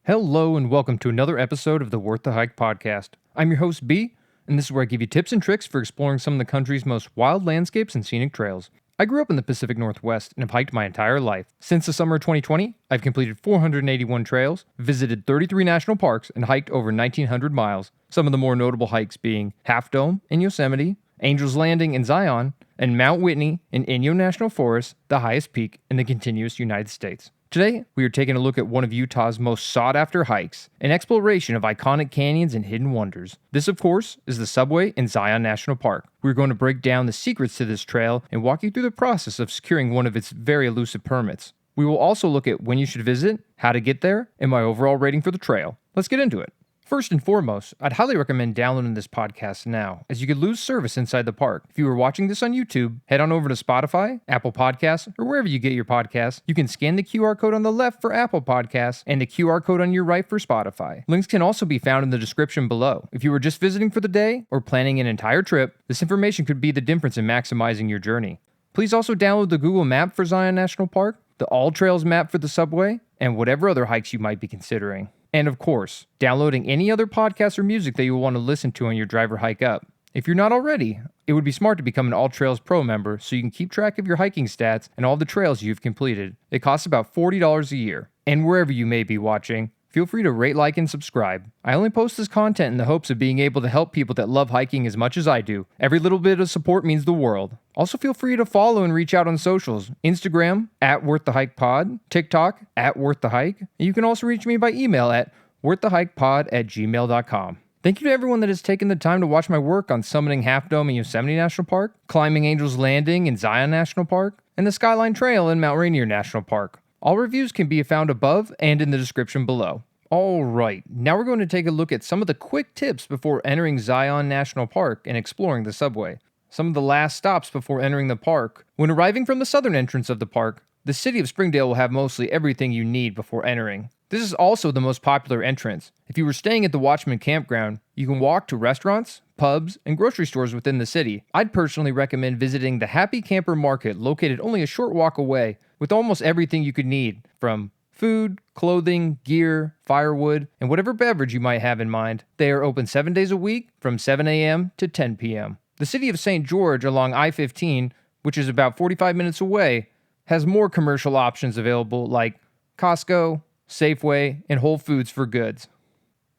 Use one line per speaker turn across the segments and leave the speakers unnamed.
Hello and welcome to another episode of the Worth the Hike podcast. I'm your host B, and this is where I give you tips and tricks for exploring some of the country's most wild landscapes and scenic trails. I grew up in the Pacific Northwest and have hiked my entire life. Since the summer of 2020, I've completed 481 trails, visited 33 national parks, and hiked over 1,900 miles. Some of the more notable hikes being Half Dome in Yosemite, Angel's Landing in Zion, and Mount Whitney in Inyo National Forest, the highest peak in the contiguous United States. Today, we are taking a look at one of Utah's most sought-after hikes, an exploration of iconic canyons and hidden wonders. This, of course, is the Subway in Zion National Park. We're going to break down the secrets to this trail and walk you through the process of securing one of its very elusive permits. We will also look at when you should visit, how to get there, and my overall rating for the trail. Let's get into it. First and foremost, I'd highly recommend downloading this podcast now, as you could lose service inside the park. If you are watching this on YouTube, head on over to Spotify, Apple Podcasts, or wherever you get your podcasts. You can scan the QR code on the left for Apple Podcasts and the QR code on your right for Spotify. Links can also be found in the description below. If you were just visiting for the day or planning an entire trip, this information could be the difference in maximizing your journey. Please also download the Google map for Zion National Park, the All Trails map for the Subway, and whatever other hikes you might be considering. And of course, downloading any other podcasts or music that you will want to listen to on your drive or hike up. If you're not already, it would be smart to become an All Trails Pro member so you can keep track of your hiking stats and all the trails you've completed. It costs about $40 a year. And wherever you may be watching, feel free to rate, like, and subscribe. I only post this content in the hopes of being able to help people that love hiking as much as I do. Every little bit of support means the world. Also feel free to follow and reach out on socials. Instagram, @WorthTheHikePod, TikTok, @WorthTheHike, and you can also reach me by email at worththehikepod@gmail.com. Thank you to everyone that has taken the time to watch my work on summiting Half Dome in Yosemite National Park, climbing Angel's Landing in Zion National Park, and the Skyline Trail in Mount Rainier National Park. All reviews can be found above and in the description below. Alright, now we're going to take a look at some of the quick tips before entering Zion National Park and exploring the Subway. Some of the last stops before entering the park. When arriving from the southern entrance of the park, the city of Springdale will have mostly everything you need before entering. This is also the most popular entrance. If you were staying at the Watchman Campground, you can walk to restaurants, pubs, and grocery stores within the city. I'd personally recommend visiting the Happy Camper Market located only a short walk away, with almost everything you could need, from food, clothing, gear, firewood, and whatever beverage you might have in mind. They are open 7 days a week from 7 a.m. to 10 p.m. The city of St. George along I-15, which is about 45 minutes away, has more commercial options available like Costco, Safeway, and Whole Foods for goods.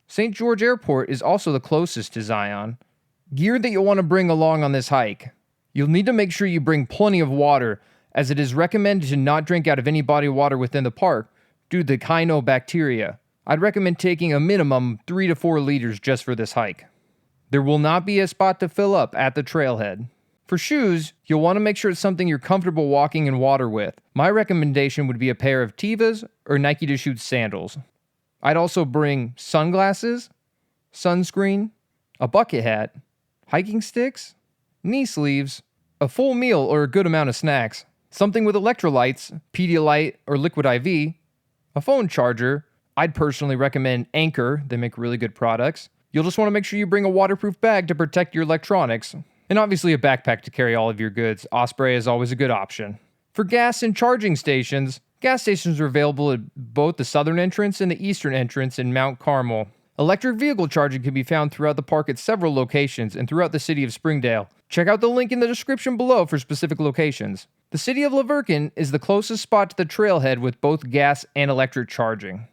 St. George Airport is also the closest to Zion. Gear that you'll want to bring along on this hike. You'll need to make sure you bring plenty of water, as it is recommended to not drink out of any body of water within the park due to the cyanobacteria. I'd recommend taking a minimum 3 to 4 liters just for this hike. There will not be a spot to fill up at the trailhead. For shoes, you'll want to make sure it's something you're comfortable walking in water with. My recommendation would be a pair of Tevas or Nike to Shoot sandals. I'd also bring sunglasses, sunscreen, a bucket hat, hiking sticks, knee sleeves, a full meal or a good amount of snacks, something with electrolytes, Pedialyte or Liquid IV, a phone charger. I'd personally recommend Anchor, they make really good products. You'll just want to make sure you bring a waterproof bag to protect your electronics, and obviously a backpack to carry all of your goods. Osprey is always a good option. For gas and charging stations, gas stations are available at both the southern entrance and the eastern entrance in Mount Carmel. Electric vehicle charging can be found throughout the park at several locations and throughout the city of Springdale. Check out the link in the description below for specific locations. The city of La Verkin is the closest spot to the trailhead with both gas and electric charging.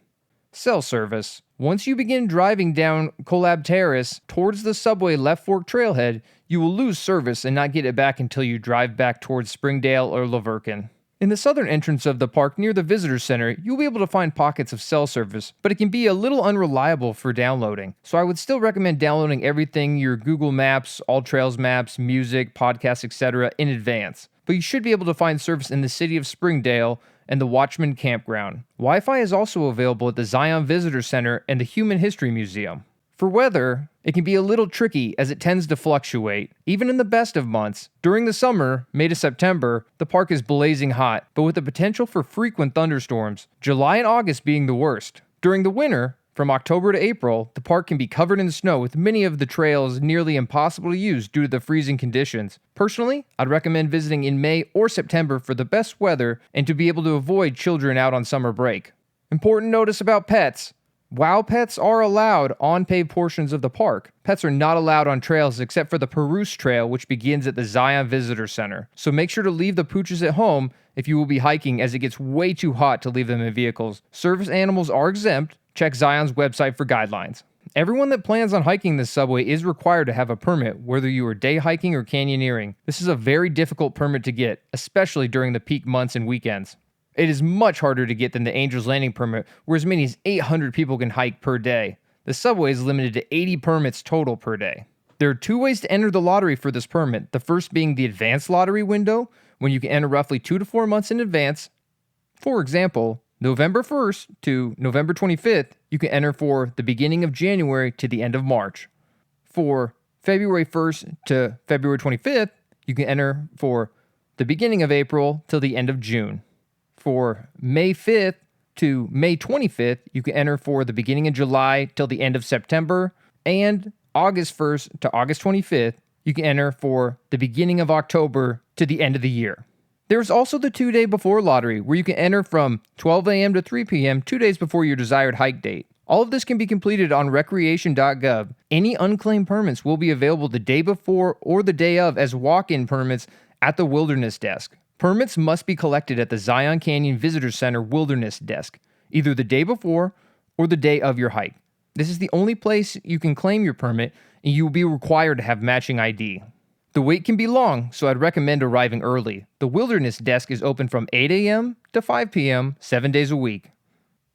Cell service. Once you begin driving down Collab Terrace towards the Subway Left Fork trailhead, you will lose service and not get it back until you drive back towards Springdale or La Verkin. In the southern entrance of the park near the visitor center, you'll be able to find pockets of cell service, but it can be a little unreliable for downloading. So I would still recommend downloading everything, your Google Maps, All Trails maps, music, podcasts, etc. in advance. But you should be able to find service in the city of Springdale and the Watchman Campground. Wi-Fi is also available at the Zion Visitor Center and the Human History Museum. For weather, it can be a little tricky as it tends to fluctuate, even in the best of months. During the summer, May to September, the park is blazing hot, but with the potential for frequent thunderstorms, July and August being the worst. During the winter, From October to April, the park can be covered in snow, with many of the trails nearly impossible to use due to the freezing conditions. Personally, I'd recommend visiting in May or September for the best weather and to be able to avoid children out on summer break. Important notice about pets. While pets are allowed on paved portions of the park, pets are not allowed on trails except for the Perouse Trail, which begins at the Zion Visitor Center. So make sure to leave the pooches at home if you will be hiking, as it gets way too hot to leave them in vehicles. Service animals are exempt. Check Zion's website for guidelines. Everyone that plans on hiking this subway is required to have a permit, whether you are day hiking or canyoneering. This is a very difficult permit to get, especially during the peak months and weekends. It is much harder to get than the Angel's Landing permit, where as many as 800 people can hike per day. The subway is limited to 80 permits total per day. There are 2 ways to enter the lottery for this permit, the first being the advanced lottery window, when you can enter roughly 2 to 4 months in advance. For example, November 1st to November 25th, you can enter for the beginning of January to the end of March. For February 1st to February 25th, you can enter for the beginning of April till the end of June. For May 5th to May 25th, you can enter for the beginning of July till the end of September. And August 1st to August 25th, you can enter for the beginning of October to the end of the year. There's also the 2-day before lottery, where you can enter from 12 a.m. to 3 p.m. 2 days before your desired hike date. All of this can be completed on recreation.gov. Any unclaimed permits will be available the day before or the day of as walk-in permits at the Wilderness Desk. Permits must be collected at the Zion Canyon Visitor Center Wilderness Desk, either the day before or the day of your hike. This is the only place you can claim your permit, and you will be required to have matching ID. The wait can be long, so I'd recommend arriving early. The Wilderness Desk is open from 8 a.m. to 5 p.m. 7 days a week.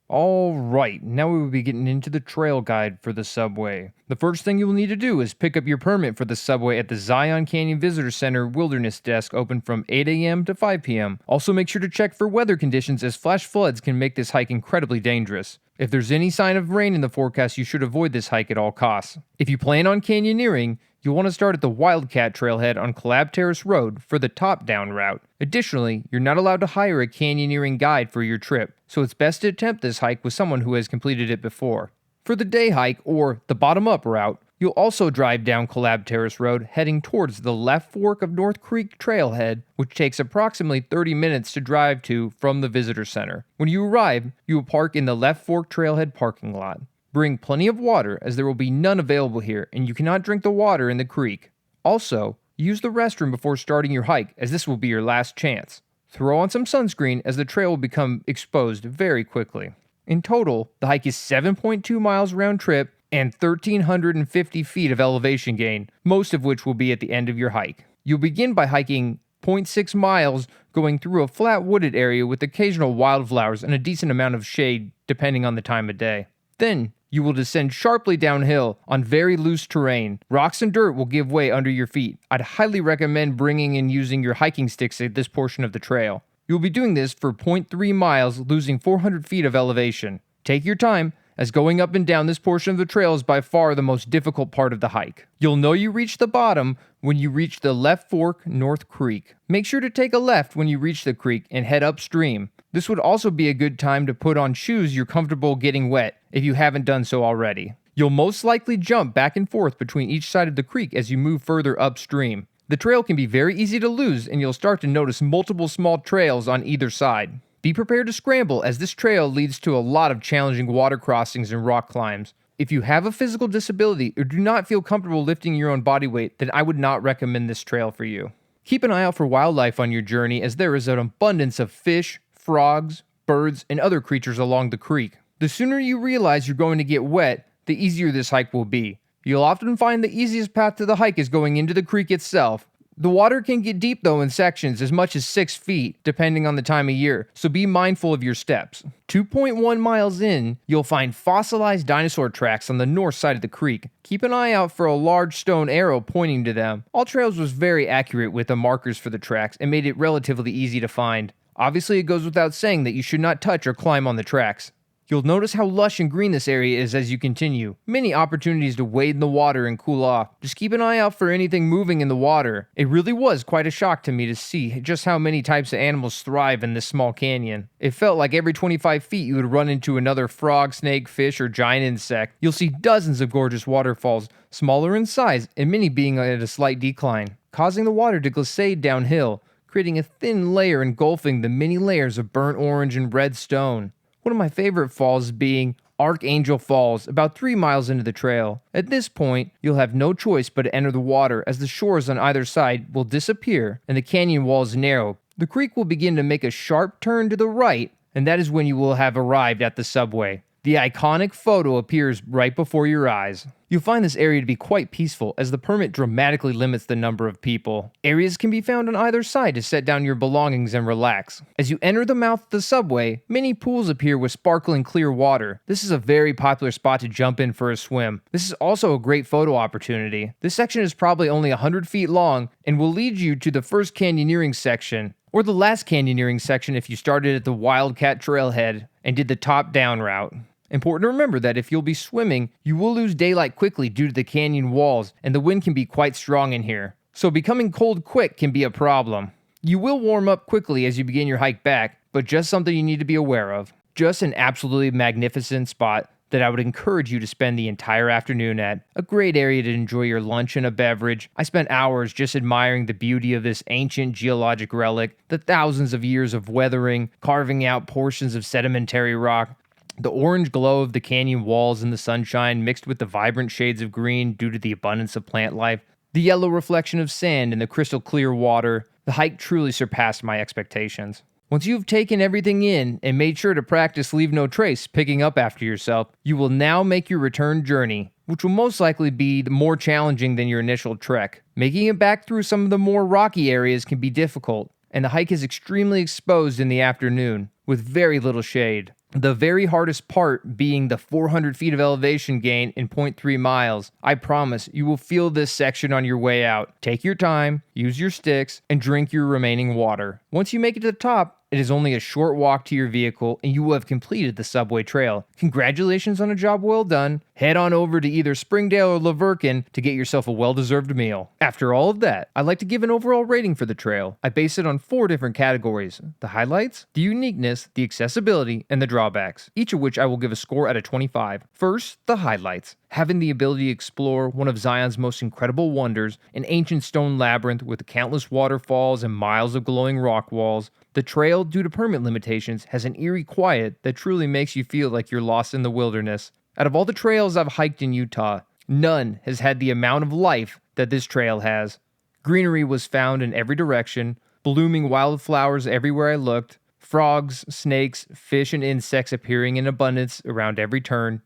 Alright, now we will be getting into the trail guide for the subway. The first thing you will need to do is pick up your permit for the subway at the Zion Canyon Visitor Center Wilderness Desk, open from 8 a.m. to 5 p.m. Also make sure to check for weather conditions, as flash floods can make this hike incredibly dangerous. If there's any sign of rain in the forecast, you should avoid this hike at all costs. If you plan on canyoneering, you'll want to start at the Wildcat Trailhead on Collab Terrace Road for the top-down route. Additionally, you're not allowed to hire a canyoneering guide for your trip, so it's best to attempt this hike with someone who has completed it before. For the day hike, or the bottom-up route, you'll also drive down Collab Terrace Road heading towards the left fork of North Creek Trailhead, which takes approximately 30 minutes to drive to from the visitor center. When you arrive, you will park in the left fork Trailhead parking lot. Bring plenty of water, as there will be none available here, and you cannot drink the water in the creek. Also, use the restroom before starting your hike, as this will be your last chance. Throw on some sunscreen, as the trail will become exposed very quickly. In total, the hike is 7.2 miles round trip and 1,350 feet of elevation gain, most of which will be at the end of your hike. You'll begin by hiking 0.6 miles, going through a flat wooded area with occasional wildflowers and a decent amount of shade, depending on the time of day. Then, you will descend sharply downhill on very loose terrain. Rocks and dirt will give way under your feet. I'd highly recommend bringing and using your hiking sticks at this portion of the trail. You'll be doing this for 0.3 miles, losing 400 feet of elevation. Take your time, as going up and down this portion of the trail is by far the most difficult part of the hike. You'll know you reach the bottom when you reach the left fork North Creek. Make sure to take a left when you reach the creek and head upstream. This would also be a good time to put on shoes you're comfortable getting wet, if you haven't done so already. You'll most likely jump back and forth between each side of the creek as you move further upstream. The trail can be very easy to lose, and you'll start to notice multiple small trails on either side. Be prepared to scramble, as this trail leads to a lot of challenging water crossings and rock climbs. If you have a physical disability or do not feel comfortable lifting your own body weight, then I would not recommend this trail for you. Keep an eye out for wildlife on your journey, as there is an abundance of fish, frogs, birds, and other creatures along the creek. The sooner you realize you're going to get wet, the easier this hike will be. You'll often find the easiest path to the hike is going into the creek itself. The water can get deep though in sections, as much as 6 feet, depending on the time of year, so be mindful of your steps. 2.1 miles in, you'll find fossilized dinosaur tracks on the north side of the creek. Keep an eye out for a large stone arrow pointing to them. All Trails was very accurate with the markers for the tracks and made it relatively easy to find. Obviously, it goes without saying that you should not touch or climb on the tracks. You'll notice how lush and green this area is as you continue. Many opportunities to wade in the water and cool off. Just keep an eye out for anything moving in the water. It really was quite a shock to me to see just how many types of animals thrive in this small canyon. It felt like every 25 feet you would run into another frog, snake, fish, or giant insect. You'll see dozens of gorgeous waterfalls, smaller in size and many being at a slight decline, causing the water to glissade downhill, creating a thin layer engulfing the many layers of burnt orange and red stone. One of my favorite falls being Archangel Falls, about 3 miles into the trail. At this point, you'll have no choice but to enter the water as the shores on either side will disappear and the canyon walls narrow. The creek will begin to make a sharp turn to the right, and that is when you will have arrived at the subway. The iconic photo appears right before your eyes. You'll find this area to be quite peaceful as the permit dramatically limits the number of people. Areas can be found on either side to set down your belongings and relax. As you enter the mouth of the subway, many pools appear with sparkling clear water. This is a very popular spot to jump in for a swim. This is also a great photo opportunity. This section is probably only 100 feet long and will lead you to the first canyoneering section, or the last canyoneering section if you started at the Wildcat Trailhead and did the top-down route. Important to remember that if you'll be swimming, you will lose daylight quickly due to the canyon walls, and the wind can be quite strong in here. So becoming cold quick can be a problem. You will warm up quickly as you begin your hike back, but just something you need to be aware of. Just an absolutely magnificent spot that I would encourage you to spend the entire afternoon at. A great area to enjoy your lunch and a beverage. I spent hours just admiring the beauty of this ancient geologic relic, the thousands of years of weathering, carving out portions of sedimentary rock, the orange glow of the canyon walls in the sunshine mixed with the vibrant shades of green due to the abundance of plant life, the yellow reflection of sand in the crystal clear water. The hike truly surpassed my expectations. Once you've taken everything in and made sure to practice leave no trace picking up after yourself, you will now make your return journey, which will most likely be more challenging than your initial trek. Making it back through some of the more rocky areas can be difficult, and the hike is extremely exposed in the afternoon, with very little shade. The very hardest part being the 400 feet of elevation gain in 0.3 miles. I promise you will feel this section on your way out. Take your time, use your sticks, and drink your remaining water. Once you make it to the top, it is only a short walk to your vehicle and you will have completed the subway trail. Congratulations on a job well done. Head on over to either Springdale or Laverkin to get yourself a well-deserved meal. After all of that, I'd like to give an overall rating for the trail. I base it on 4 different categories: the highlights, the uniqueness, the accessibility, and the drawbacks, each of which I will give a score out of 25. First, the highlights. Having the ability to explore one of Zion's most incredible wonders, an ancient stone labyrinth with countless waterfalls and miles of glowing rock walls, the trail, due to permit limitations, has an eerie quiet that truly makes you feel like you're lost in the wilderness. Out of all the trails I've hiked in Utah, none has had the amount of life that this trail has. Greenery was found in every direction, blooming wildflowers everywhere I looked, frogs, snakes, fish, and insects appearing in abundance around every turn.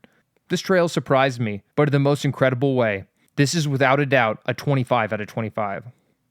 This trail surprised me, but in the most incredible way. This is without a doubt a 25 out of 25.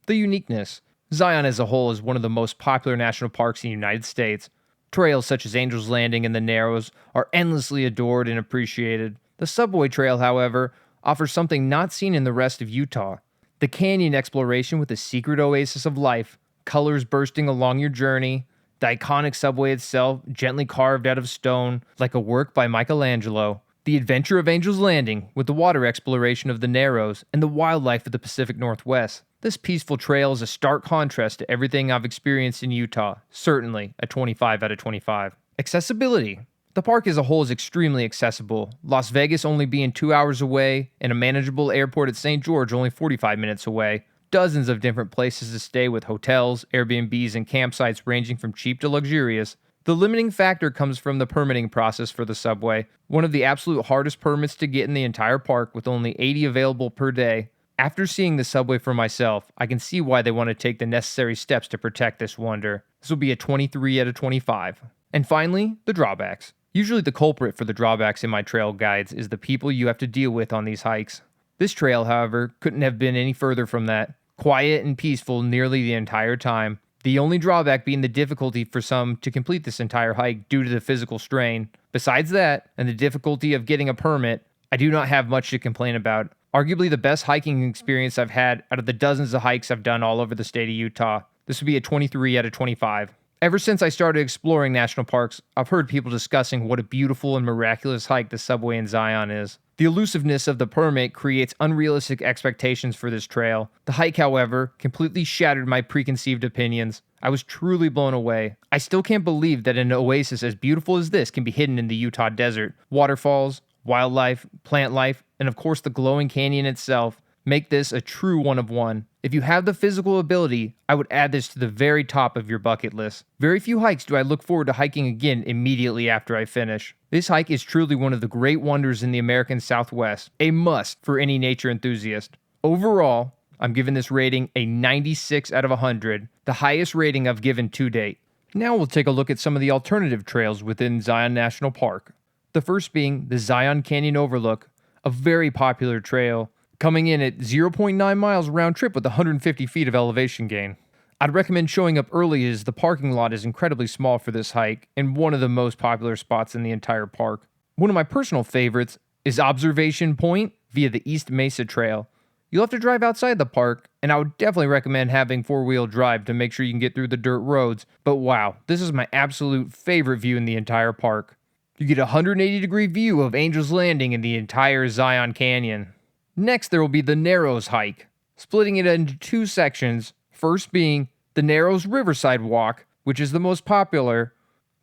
The uniqueness. Zion as a whole is one of the most popular national parks in the United States. Trails such as Angel's Landing and the Narrows are endlessly adored and appreciated. The Subway Trail, however, offers something not seen in the rest of Utah. The canyon exploration with a secret oasis of life, colors bursting along your journey, the iconic subway itself gently carved out of stone like a work by Michelangelo, the adventure of Angel's Landing with the water exploration of the Narrows and the wildlife of the Pacific Northwest. This peaceful trail is a stark contrast to everything I've experienced in Utah, certainly a 25 out of 25. Accessibility. The park as a whole is extremely accessible, Las Vegas only being 2 hours away, and a manageable airport at St. George only 45 minutes away. Dozens of different places to stay with hotels, Airbnbs, and campsites ranging from cheap to luxurious. The limiting factor comes from the permitting process for the subway, one of the absolute hardest permits to get in the entire park with only 80 available per day. After seeing the subway for myself, I can see why they want to take the necessary steps to protect this wonder. This will be a 23 out of 25. And finally, the drawbacks. Usually the culprit for the drawbacks in my trail guides is the people you have to deal with on these hikes. This trail, however, couldn't have been any further from that. Quiet and peaceful nearly the entire time. The only drawback being the difficulty for some to complete this entire hike due to the physical strain. Besides that, and the difficulty of getting a permit, I do not have much to complain about. Arguably the best hiking experience I've had out of the dozens of hikes I've done all over the state of Utah. This would be a 23 out of 25. Ever since I started exploring national parks, I've heard people discussing what a beautiful and miraculous hike the subway in Zion is. The elusiveness of the permit creates unrealistic expectations for this trail. The hike, however, completely shattered my preconceived opinions. I was truly blown away. I still can't believe that an oasis as beautiful as this can be hidden in the Utah desert. Waterfalls, wildlife, plant life, and of course the glowing canyon itself make this a true one of one. If you have the physical ability, I would add this to the very top of your bucket list. Very few hikes do I look forward to hiking again immediately after I finish. This hike is truly one of the great wonders in the American Southwest, a must for any nature enthusiast. Overall, I'm giving this rating a 96 out of 100, the highest rating I've given to date. Now we'll take a look at some of the alternative trails within Zion National Park. The first being the Zion Canyon Overlook, a very popular trail, coming in at 0.9 miles round trip with 150 feet of elevation gain. I'd recommend showing up early as the parking lot is incredibly small for this hike and one of the most popular spots in the entire park. One of my personal favorites is Observation Point via the East Mesa Trail. You'll have to drive outside the park, and I would definitely recommend having four-wheel drive to make sure you can get through the dirt roads, but wow, this is my absolute favorite view in the entire park. You get a 180-degree view of Angel's Landing and the entire Zion Canyon. Next, there will be the Narrows hike, splitting it into two sections, first being the Narrows Riverside Walk, which is the most popular,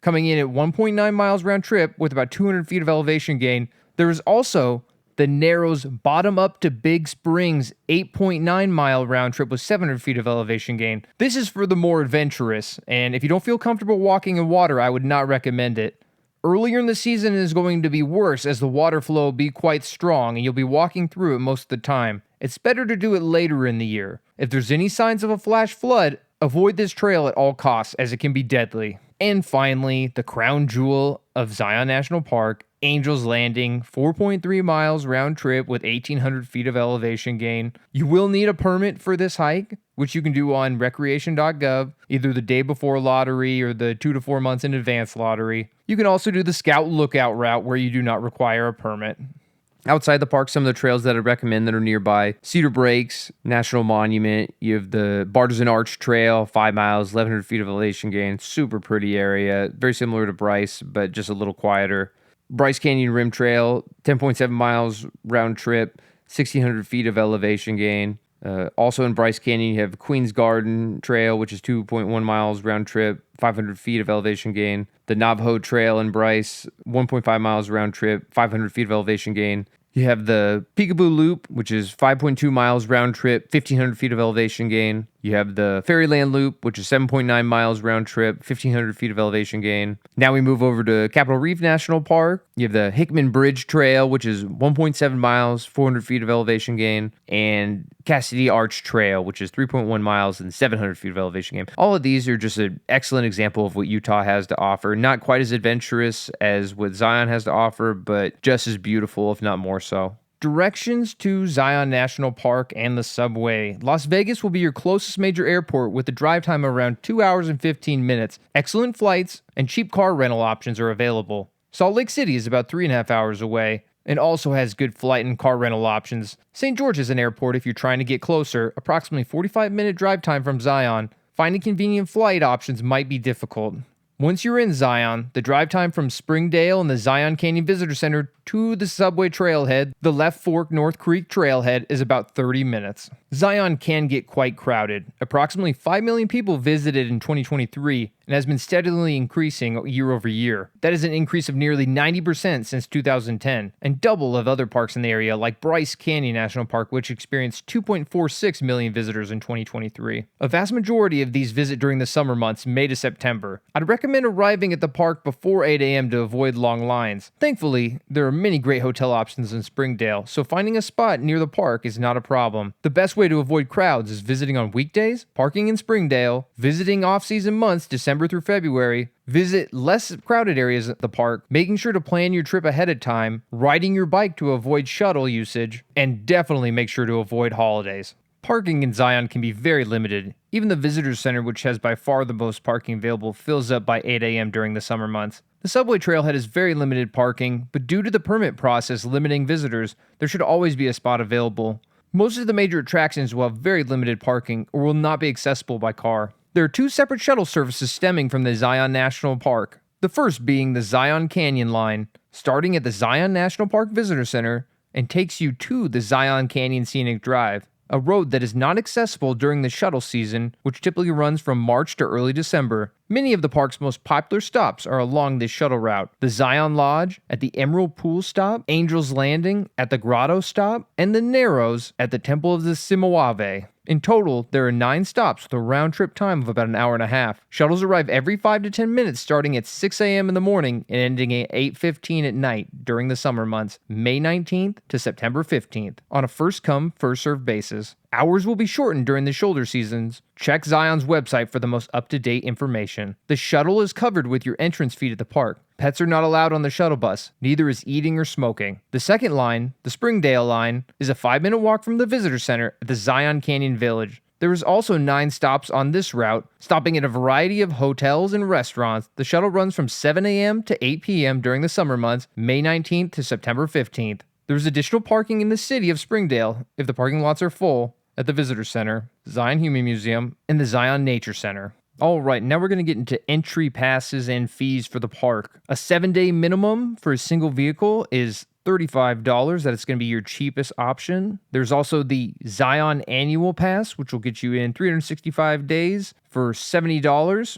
coming in at 1.9 miles round trip with about 200 feet of elevation gain. There is also the Narrows Bottom Up to Big Springs 8.9 mile round trip with 700 feet of elevation gain. This is for the more adventurous, and if you don't feel comfortable walking in water, I would not recommend it. Earlier in the season is going to be worse as the water flow will be quite strong and you'll be walking through it most of the time. It's better to do it later in the year. If there's any signs of a flash flood, avoid this trail at all costs as it can be deadly. And finally, the crown jewel of Zion National Park, Angel's Landing, 4.3 miles round trip with 1,800 feet of elevation gain. You will need a permit for this hike, which you can do on recreation.gov, either the day before lottery or the 2 to 4 months in advance lottery. You can also do the Scout Lookout route where you do not require a permit. Outside the park, some of the trails that I recommend that are nearby: Cedar Breaks National Monument. You have the Bartizan Arch Trail, 5 miles, 1,100 feet of elevation gain. Super pretty area. Very similar to Bryce, but just a little quieter. Bryce Canyon Rim Trail, 10.7 miles round trip, 1,600 feet of elevation gain. Also in Bryce Canyon, you have Queen's Garden Trail, which is 2.1 miles round trip, 500 feet of elevation gain. The Navajo Trail in Bryce, 1.5 miles round trip, 500 feet of elevation gain. You have the Peekaboo Loop, which is 5.2 miles round trip, 1,500 feet of elevation gain. You have the Fairyland Loop, which is 7.9 miles round trip, 1,500 feet of elevation gain. Now we move over to Capitol Reef National Park. You have the Hickman Bridge Trail, which is 1.7 miles, 400 feet of elevation gain. And Cassidy Arch Trail, which is 3.1 miles and 700 feet of elevation gain. All of these are just an excellent example of what Utah has to offer. Not quite as adventurous as what Zion has to offer, but just as beautiful, if not more so. Directions to Zion National Park and the subway. Las Vegas will be your closest major airport with a drive time of around 2 hours and 15 minutes. Excellent flights and cheap car rental options are available. Salt Lake City is about 3.5 hours away and also has good flight and car rental options. St. George is an airport if you're trying to get closer, approximately 45-minute drive time from Zion. Finding convenient flight options might be difficult. Once you're in Zion, the drive time from Springdale and the Zion Canyon Visitor Center to the subway trailhead, the Left Fork North Creek trailhead, is about 30 minutes. Zion can get quite crowded. Approximately 5 million people visited in 2023 and has been steadily increasing year over year. That is an increase of nearly 90% since 2010, and double of other parks in the area like Bryce Canyon National Park, which experienced 2.46 million visitors in 2023. A vast majority of these visit during the summer months, May to September. I'd recommend arriving at the park before 8 a.m. to avoid long lines. Thankfully, there are many great hotel options in Springdale, so finding a spot near the park is not a problem. The best way to avoid crowds is visiting on weekdays, parking in Springdale, visiting off-season months, December through February, visit less crowded areas at the park, making sure to plan your trip ahead of time, riding your bike to avoid shuttle usage, and definitely make sure to avoid holidays. Parking in Zion can be very limited. Even the visitor center, which has by far the most parking available, fills up by 8 a.m. during the summer months. The subway trailhead has very limited parking, but due to the permit process limiting visitors, there should always be a spot available. Most of the major attractions will have very limited parking or will not be accessible by car. There are two separate shuttle services stemming from the Zion National Park. The first being the Zion Canyon line, starting at the Zion National Park Visitor Center and takes you to the Zion Canyon Scenic Drive, a road that is not accessible during the shuttle season, which typically runs from March to early December. Many of the park's most popular stops are along this shuttle route: the Zion Lodge at the Emerald Pool stop, Angel's Landing at the Grotto stop, and the Narrows at the Temple of the Simawave. In total, there are 9 stops with a round-trip time of about an hour and a half. Shuttles arrive every 5 to 10 minutes starting at 6 a.m. in the morning and ending at 8:15 at night during the summer months, May 19th to September 15th, on a first-come, first-served basis. Hours will be shortened during the shoulder seasons. Check Zion's website for the most up-to-date information. The shuttle is covered with your entrance fee to the park. Pets are not allowed on the shuttle bus, neither is eating or smoking. The second line, the Springdale line, is a 5-minute walk from the visitor center at the Zion Canyon Village. There is also 9 stops on this route, stopping at a variety of hotels and restaurants. The shuttle runs from 7 a.m. to 8 p.m. during the summer months, May 19th to September 15th. There is additional parking in the city of Springdale, if the parking lots are full, at the Visitor Center, Zion Human Museum, and the Zion Nature Center. Alright, now we're going to get into entry passes and fees for the park. A 7-day minimum for a single vehicle is $35. That is going to be your cheapest option. There's also the Zion Annual Pass, which will get you in 365 days for $70.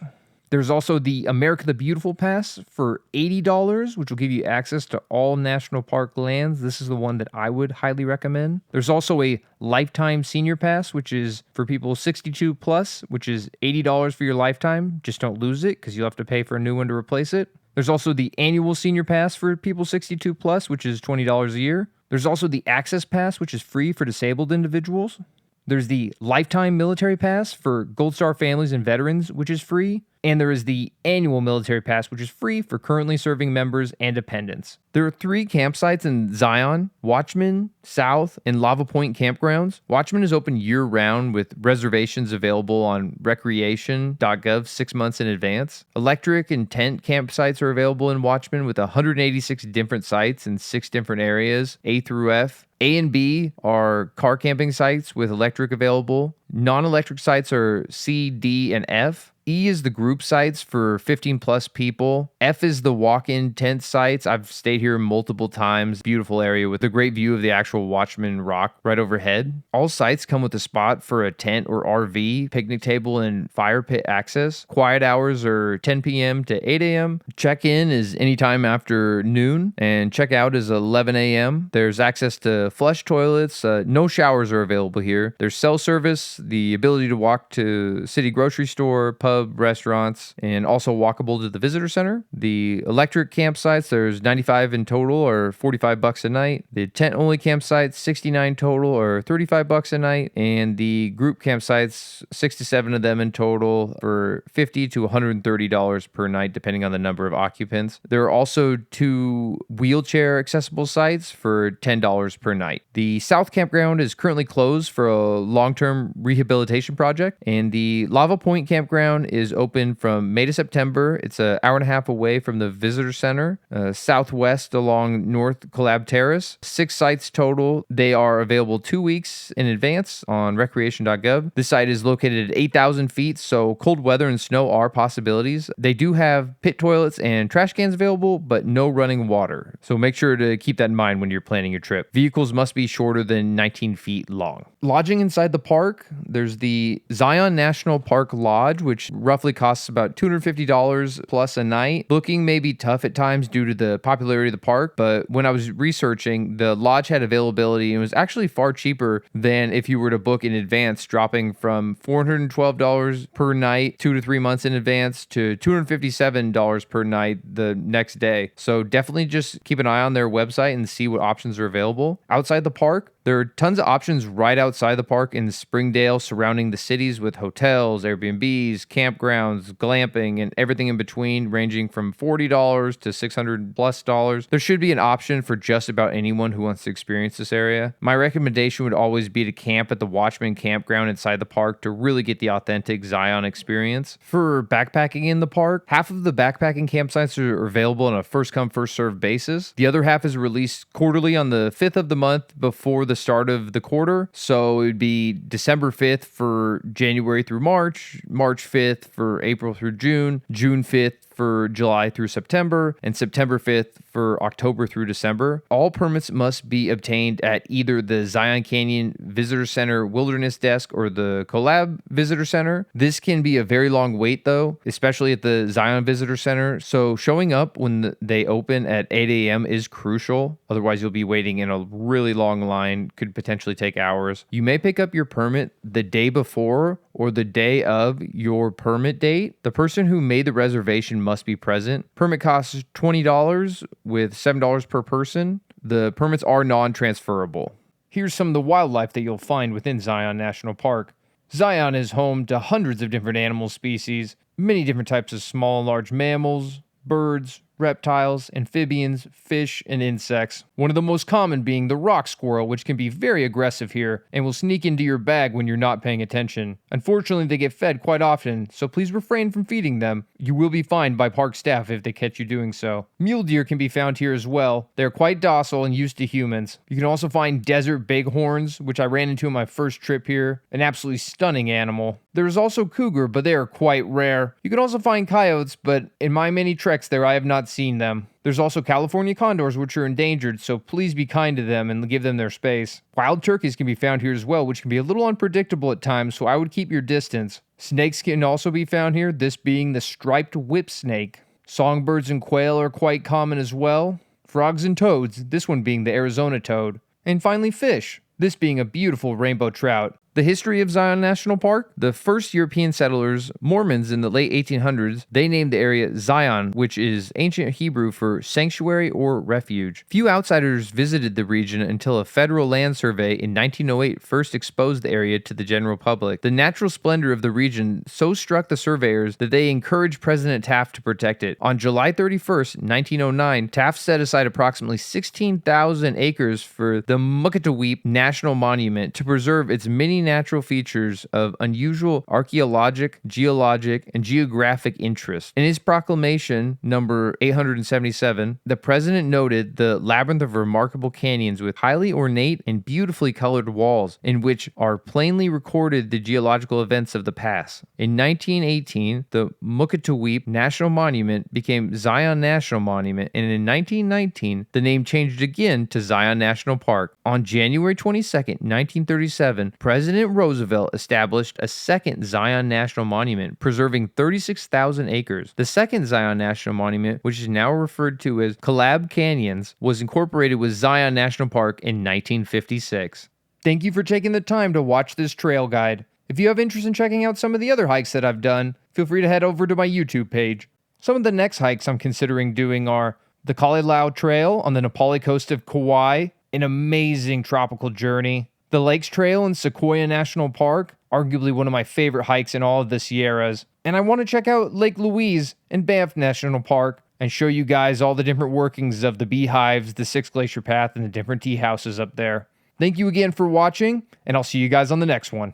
There's also the America the Beautiful Pass for $80, which will give you access to all national park lands. This is the one that I would highly recommend. There's also a Lifetime Senior Pass, which is for people 62 plus, which is $80 for your lifetime. Just don't lose it because you'll have to pay for a new one to replace it. There's also the Annual Senior Pass for people 62 plus, which is $20 a year. There's also the Access Pass, which is free for disabled individuals. There's the Lifetime Military Pass for Gold Star families and veterans, which is free. And there is the Annual Military Pass, which is free for currently serving members and dependents. There are 3 campsites in Zion: Watchman, South, and Lava Point campgrounds. Watchman is open year-round with reservations available on recreation.gov 6 months in advance. Electric and tent campsites are available in Watchman with 186 different sites in 6 different areas, A through F. A and B are car camping sites with electric available. Non-electric sites are C, D, and F. E is the group sites for 15 plus people. F is the walk-in tent sites. I've stayed here multiple times. Beautiful area with a great view of the actual Watchman Rock right overhead. All sites come with a spot for a tent or RV, picnic table, and fire pit access. Quiet hours are 10 p.m. to 8 a.m. Check-in is anytime after noon, and check-out is 11 a.m. There's access to flush toilets. No showers are available here. There's cell service, the ability to walk to city grocery store, pub, restaurants, and also walkable to the visitor center. The electric campsites, there's 95 in total, or $45 a night. The tent-only campsites, 69 total, or $35 a night. And the group campsites, 6 to 7 of them in total, for $50 to $130 per night, depending on the number of occupants. There are also 2 wheelchair accessible sites for $10 per night. The South Campground is currently closed for a long-term rehabilitation project, and the Lava Point Campground is open from May to September. It's an hour and a half away from the visitor center, southwest along North Collab Terrace. 6 sites total. They are available 2 weeks in advance on recreation.gov. This site is located at 8,000 feet, so cold weather and snow are possibilities. They do have pit toilets and trash cans available, but no running water. So make sure to keep that in mind when you're planning your trip. Vehicles must be shorter than 19 feet long. Lodging inside the park, there's the Zion National Park Lodge, which roughly costs about $250 plus a night. Booking may be tough at times due to the popularity of the park, but when I was researching, the lodge had availability and was actually far cheaper than if you were to book in advance, dropping from $412 per night 2 to 3 months in advance to $257 per night the next day. So definitely just keep an eye on their website and see what options are available. Outside the park, there are tons of options right outside the park in Springdale surrounding the cities with hotels, Airbnbs, campgrounds, glamping, and everything in between, ranging from $40 to $600 plus. There should be an option for just about anyone who wants to experience this area. My recommendation would always be to camp at the Watchman Campground inside the park to really get the authentic Zion experience. For backpacking in the park, half of the backpacking campsites are available on a first-come, first-served basis. The other half is released quarterly on the 5th of the month before the the start of the quarter. So it would be December 5th for January through March, March 5th for April through June, June 5th for July through September, and September 5th for October through December. All permits must be obtained at either the Zion Canyon Visitor Center Wilderness Desk or the Collab Visitor Center. This can be a very long wait though, especially at the Zion Visitor Center. So showing up when they open at 8 a.m. is crucial. Otherwise you'll be waiting in a really long line, could potentially take hours. You may pick up your permit the day before or the day of your permit date. The person who made the reservation must be present. Permit costs $20 with $7 per person. The permits are non-transferable. Here's some of the wildlife that you'll find within Zion National Park. Zion is home to hundreds of different animal species, many different types of small and large mammals, birds, reptiles, amphibians, fish, and insects. One of the most common being the rock squirrel, which can be very aggressive here and will sneak into your bag when you're not paying attention. Unfortunately, they get fed quite often, so please refrain from feeding them. You will be fined by park staff if they catch you doing so. Mule deer can be found here as well. They're quite docile and used to humans. You can also find desert bighorns, which I ran into on my first trip here. An absolutely stunning animal. There is also cougar, but they are quite rare. You can also find coyotes, but in my many treks there I have not seen them. There's also California condors, which are endangered, so please be kind to them and give them their space. Wild turkeys can be found here as well, which can be a little unpredictable at times, so I would keep your distance. Snakes can also be found here, this being the striped whip snake. Songbirds and quail are quite common as well. Frogs and toads, this one being the Arizona toad. And finally fish, this being a beautiful rainbow trout. The history of Zion National Park: the first European settlers, Mormons in the late 1800s, they named the area Zion, which is ancient Hebrew for sanctuary or refuge. Few outsiders visited the region until a federal land survey in 1908 first exposed the area to the general public. The natural splendor of the region so struck the surveyors that they encouraged President Taft to protect it. On July 31st, 1909, Taft set aside approximately 16,000 acres for the Muckatuweep National Monument to preserve its many natural features of unusual archaeologic, geologic, and geographic interest. In his proclamation, number 877, the president noted the labyrinth of remarkable canyons with highly ornate and beautifully colored walls, in which are plainly recorded the geological events of the past. In 1918, the Muckatuweep National Monument became Zion National Monument, and in 1919, the name changed again to Zion National Park. On January 22nd, 1937, President Roosevelt established a second Zion National Monument, preserving 36,000 acres. The second Zion National Monument, which is now referred to as Collab Canyons, was incorporated with Zion National Park in 1956. Thank you for taking the time to watch this trail guide. If you have interest in checking out some of the other hikes that I've done, feel free to head over to my YouTube page. Some of the next hikes I'm considering doing are the Kalilau Trail on the Nepali coast of Kauai, an amazing tropical journey. The Lakes Trail in Sequoia National Park, arguably one of my favorite hikes in all of the Sierras. And I want to check out Lake Louise and Banff National Park and show you guys all the different workings of the beehives, the Six Glacier Path, and the different tea houses up there. Thank you again for watching, and I'll see you guys on the next one.